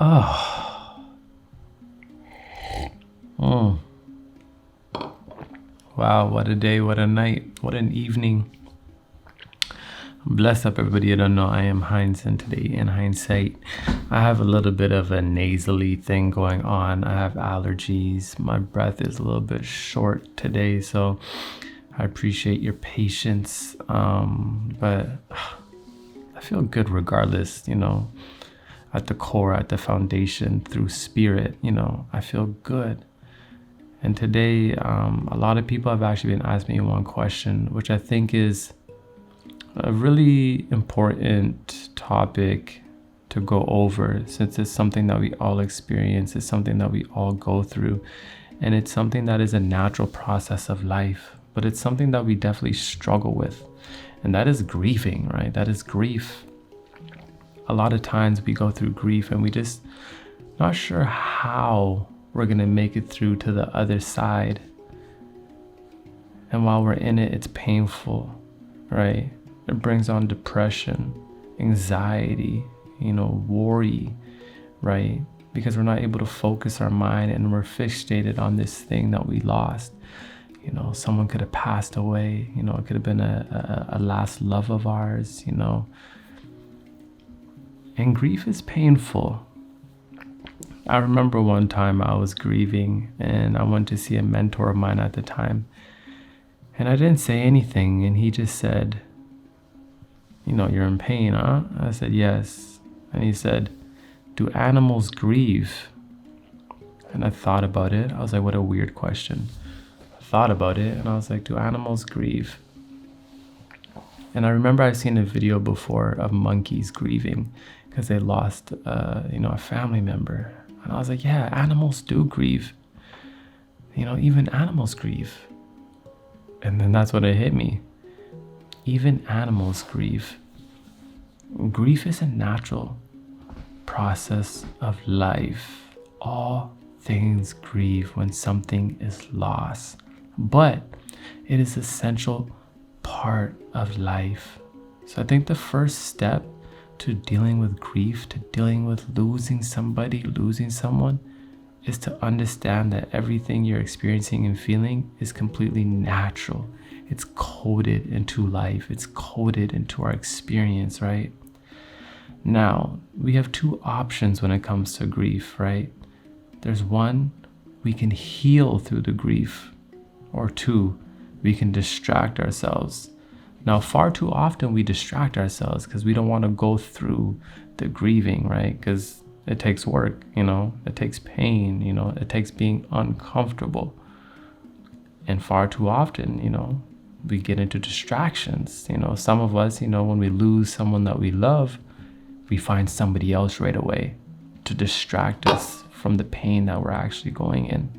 Oh, mm. Wow, what a day, what a night, what an evening. Bless up everybody. I don't know. I am Heinz, and today in hindsight, I have a little bit of a nasally thing going on. I have allergies. My breath is a little bit short today, so I appreciate your patience. But I feel good regardless, at the core, at the foundation, through spirit, I feel good. And today, a lot of people have actually been asking me one question, which I think is a really important topic to go over, since it's something that we all experience, it's something that we all go through, and it's something that is a natural process of life, but it's something that we definitely struggle with, and that is grieving, right? That is grief. A lot of times we go through grief and we just not sure how we're gonna make it through to the other side. And while we're in it, it's painful, right? It brings on depression, anxiety, worry, right? Because we're not able to focus our mind and we're fixated on this thing that we lost. Someone could have passed away, it could have been a last love of ours, And grief is painful. I remember one time I was grieving and I went to see a mentor of mine at the time. And I didn't say anything, and he just said, "You're in pain, huh?" I said, "Yes." And he said, "Do animals grieve?" And I thought about it. I was like, what a weird question. I thought about it and I was like, do animals grieve? And I remember I've seen a video before of monkeys grieving because they lost, a family member. And I was like, yeah, animals do grieve. Even animals grieve. And then that's when it hit me. Even animals grieve. Grief is a natural process of life. All things grieve when something is lost. But it is an essential part of life. So I think the first step to dealing with grief, to dealing with losing somebody, losing someone, is to understand that everything you're experiencing and feeling is completely natural. It's coded into life. It's coded into our experience, right? Now, we have two options when it comes to grief, right? There's one, we can heal through the grief, or two, we can distract ourselves. Now, far too often we distract ourselves because we don't want to go through the grieving, right? Because it takes work, it takes pain, it takes being uncomfortable. And far too often, we get into distractions. Some of us, when we lose someone that we love, we find somebody else right away to distract us from the pain that we're actually going in.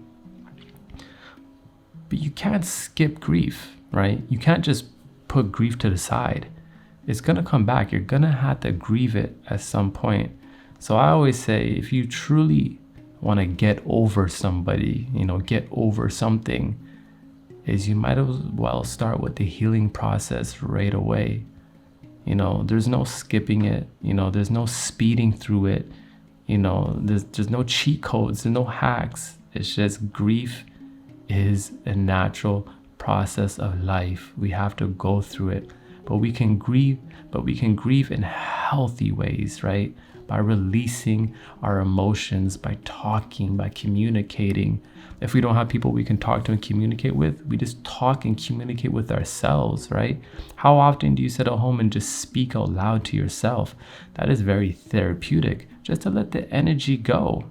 But you can't skip grief, right? You can't just put grief to the side. It's gonna come back. You're gonna have to grieve it at some point. So I always say, if you truly want to get over somebody, get over something, is you might as well start with the healing process right away. There's no skipping it. There's no speeding through it. There's no cheat codes, there's no hacks. It's just grief is a natural process of life. We have to go through it, but we can grieve in healthy ways, right? By releasing our emotions, by talking, by communicating. If we don't have people we can talk to and communicate with, we just talk and communicate with ourselves, right? How often do you sit at home and just speak out loud to yourself? That is very therapeutic, just to let the energy go.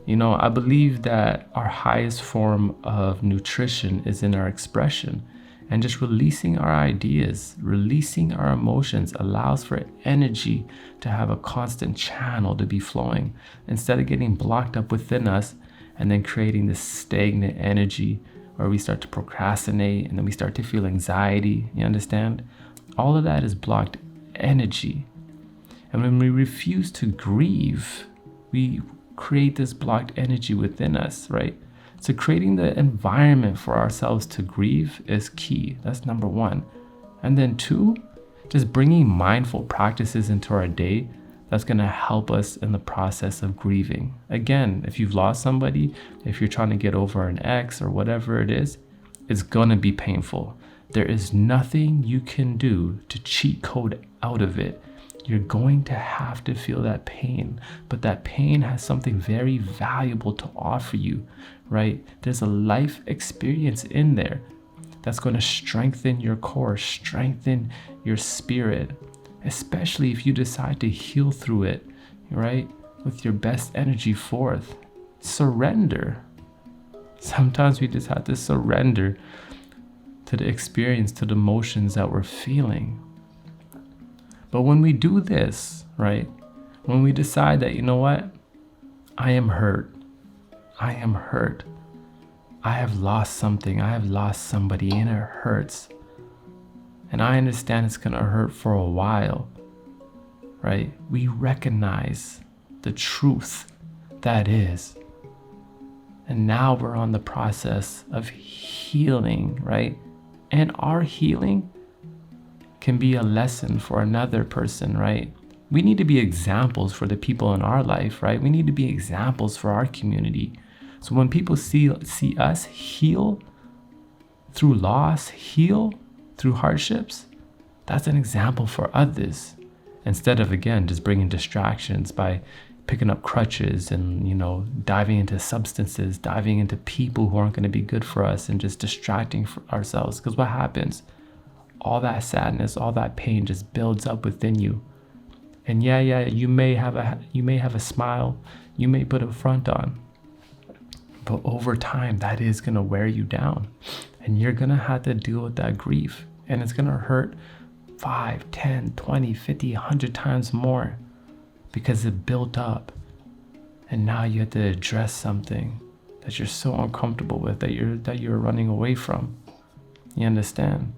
I believe that our highest form of nutrition is in our expression, and just releasing our ideas, releasing our emotions allows for energy to have a constant channel to be flowing instead of getting blocked up within us and then creating this stagnant energy where we start to procrastinate and then we start to feel anxiety. You understand? All of that is blocked energy. And when we refuse to grieve, we create this blocked energy within us, right? So creating the environment for ourselves to grieve is key. That's number one. And then two, just bringing mindful practices into our day that's going to help us in the process of grieving. Again, if you've lost somebody, if you're trying to get over an ex or whatever it is, it's going to be painful. There is nothing you can do to cheat code out of it. You're going to have to feel that pain, but that pain has something very valuable to offer you, right? There's a life experience in there that's going to strengthen your core, strengthen your spirit, especially if you decide to heal through it, right? With your best energy forth. Surrender. Sometimes we just have to surrender to the experience, to the emotions that we're feeling. But when we do this, right? When we decide that, you know what? I am hurt. I am hurt. I have lost something. I have lost somebody and it hurts. And I understand it's going to hurt for a while, right? We recognize the truth that is. And now we're on the process of healing, right? And our healing can be a lesson for another person, right? We need to be examples for the people in our life, right? We need to be examples for our community. So when people see us heal through loss, heal through hardships, that's an example for others. Instead of, again, just bringing distractions by picking up crutches and, diving into substances, diving into people who aren't going to be good for us and just distracting ourselves. Because what happens? All that sadness, all that pain just builds up within you. And you may have a smile, you may put a front on, but over time that is going to wear you down, and you're going to have to deal with that grief, and it's going to hurt 5, 10, 20, 50, 100 times more because it built up. And now you have to address something that you're so uncomfortable with, that you're running away from. You understand?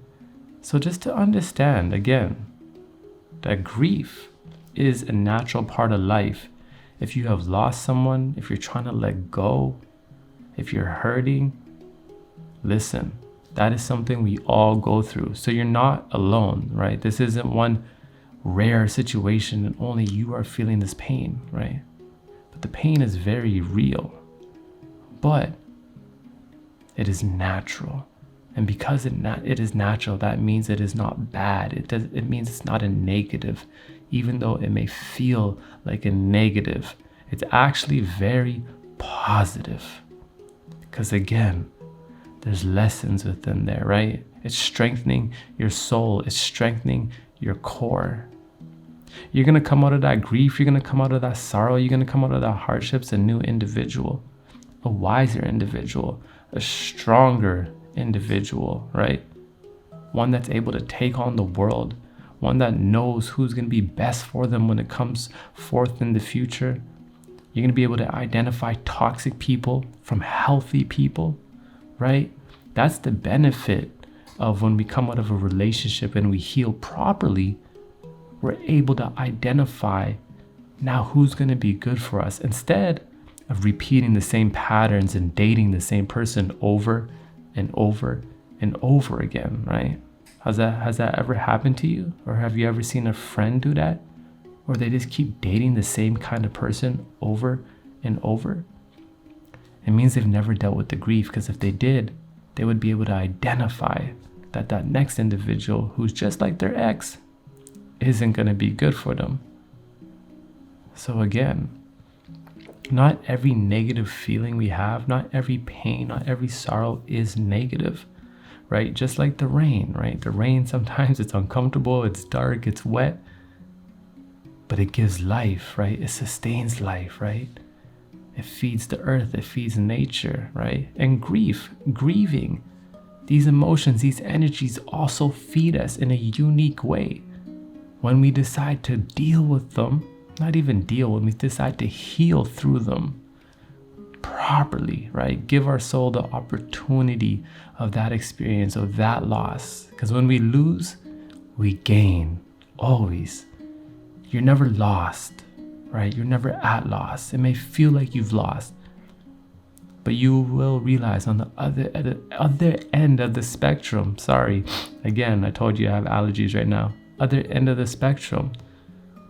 So just to understand, again, that grief is a natural part of life. If you have lost someone, if you're trying to let go, if you're hurting, listen, that is something we all go through. So you're not alone, right? This isn't one rare situation and only you are feeling this pain, right? But the pain is very real, but it is natural. And because it is natural, that means it is not bad. It means it's not a negative, even though it may feel like a negative. It's actually very positive. Because again, there's lessons within there, right? It's strengthening your soul. It's strengthening your core. You're going to come out of that grief. You're going to come out of that sorrow. You're going to come out of that hardships a new individual, a wiser individual, a stronger individual, right? One that's able to take on the world, one that knows who's going to be best for them when it comes forth in the future. You're going to be able to identify toxic people from healthy people, right? That's the benefit of when we come out of a relationship and we heal properly. We're able to identify now who's going to be good for us instead of repeating the same patterns and dating the same person over and over and over again, right? Has that ever happened to you? Or have you ever seen a friend do that? Or they just keep dating the same kind of person over and over? It means they've never dealt with the grief, because if they did, they would be able to identify that next individual who's just like their ex isn't going to be good for them. So again, not every negative feeling we have, not every pain, not every sorrow is negative, right? Just like the rain, right? The rain, sometimes it's uncomfortable, it's dark, it's wet, but it gives life, right? It sustains life, right? It feeds the earth, it feeds nature, right? And grieving, these emotions, these energies also feed us in a unique way. When we decide to deal with them, not even deal, when we decide to heal through them properly, right? Give our soul the opportunity of that experience, of that loss. Because when we lose, we gain, always. You're never lost, right? You're never at loss. It may feel like you've lost, but you will realize on the other end of the spectrum, sorry, again, I told you I have allergies right now. Other end of the spectrum,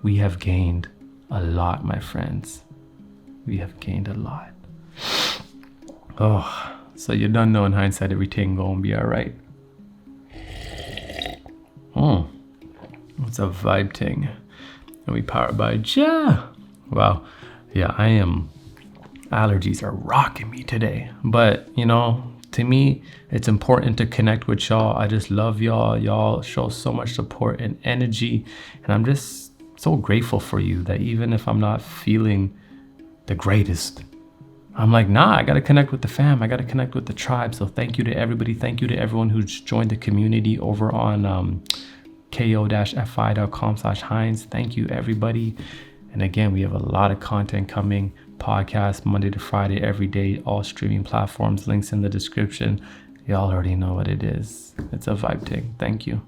we have gained. a lot, my friends. We have gained a lot. Oh, so you don't know in hindsight everything gonna be all right. It's a vibe thing. And we powered by Ja. Wow. Yeah, allergies are rocking me today. But, to me, it's important to connect with y'all. I just love y'all. Y'all show so much support and energy. And I'm just so grateful for you that even if I'm not feeling the greatest, I'm like, nah, I got to connect with the fam. I got to connect with the tribe. So thank you to everybody. Thank you to everyone who's joined the community over on ko-fi.com/Heinz. Thank you, everybody. And again, we have a lot of content coming. Podcast Monday to Friday, every day, all streaming platforms. Links in the description. Y'all already know what it is. It's a vibe thing. Thank you.